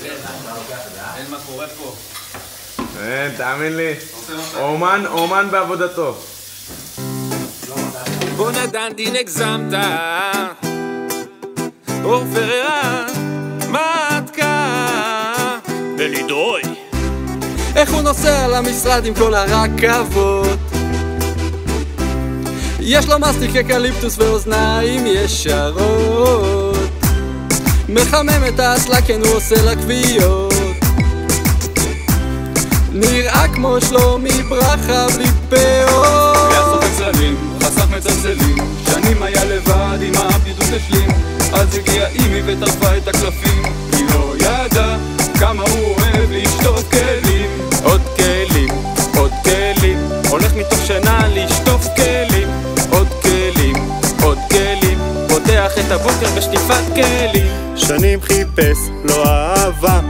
אין מה קורה פה. אין, תאמין לי. אומן בעבודתו. בוא נדנדין הגזמת אור פררה מתקה ולידוי איך הוא נוסע למשרד עם כל הרכבות יש לו מסטיק אקליפטוס ואוזניים ישרות מחמם את האסלה כן הוא עושה לקביות נראה כמו שלומי ברכה בלי פאות יאסוף הצללים, חסך מצלצלים שנים היה לבד עם הבדידות השלים אז הגיעה אימי וטרפה את הקלפים היא לא ידעה כמה הוא אוהב לשטוף כלים עוד כלים, עוד כלים הולך מתוך שנה לשטוף כלים עוד כלים, עוד כלים פותח את הבוקר בשטיפת כלים שנים חיפש, לא אהבה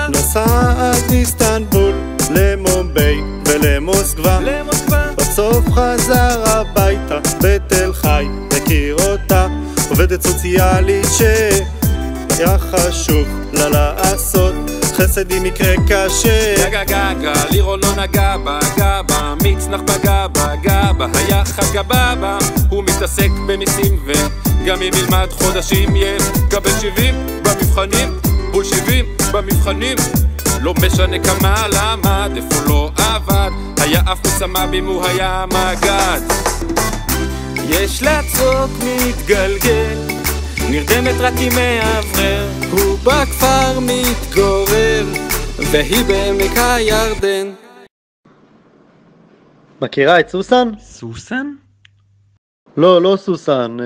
נסע עד איסטנבול למומביי ולמוסקבה בסוף חזר הביתה בתל חי מכיר אותה עובדת סוציאלית שהיה חשוב לה לעשות חסד עם מקרה קשה גגה גגה, לירון לא נגע בה, גבה מצנח בגבה, היה חג הבבה הוא מתעסק במיסים וגם אם ילמד חודשים יקבל 70 במבחנים בול 70 במבחנים לא משנה כמה למד, איפה לא עבד היה אף מסמה אם הוא היה מגד יש לה צוק מתגלגל נרדמת רק עם מאוורר הוא בכפר מתגורר והיא בעמק הירדן מכירה את סוסן? סוסן? לא סוסן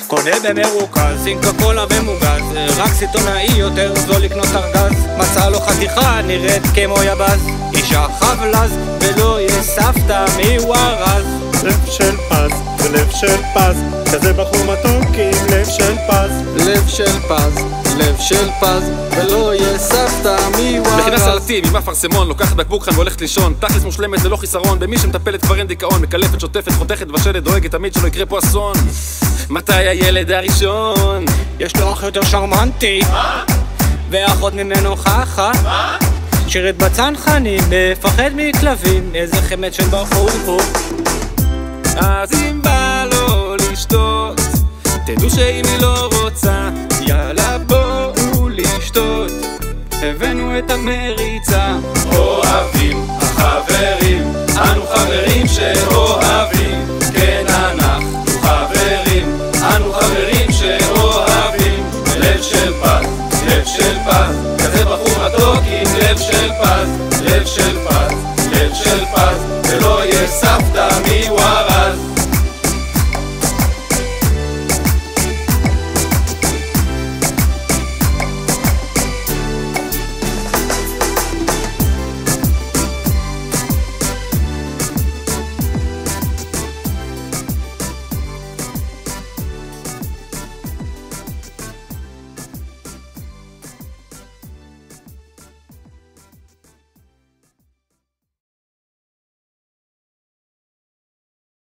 קונה במרוכז, סינקה קולה ומוגז רק סיטונאי יותר זול לקנות ארגז מצא לו חתיכה נראית כמו יבז אישה חבלז ולא יהיה סבתא מיוורז לב של פז ולב של פז כזה בחור מתוק עם לב של פז לב של פז, לב של פז ולא יהיה סבתא מיוורז מכינה סלטים עם אפרסמון לוקחת בקבוק חן והולכת לישון תכלס מושלמת זה לא חיסרון במי שמטפלת כבר אין דיכאון מקלפת, שוטפת, חותכת, בשלת, דואגת תמיד שלא יקרה פה אסון מתי הילד הראשון? יש לו אח יותר שרמנטי ואחות ממנו חכה שירת בצנחנים, מפחד מכלבים איזה חמד של בחור פה אז אם בא לו לשתות תדעו שאם היא לא רוצה יאללה בואו לשתות הבאנו את המריצה אוהבים החברים אנו חברים שאוהבים כן אנחנו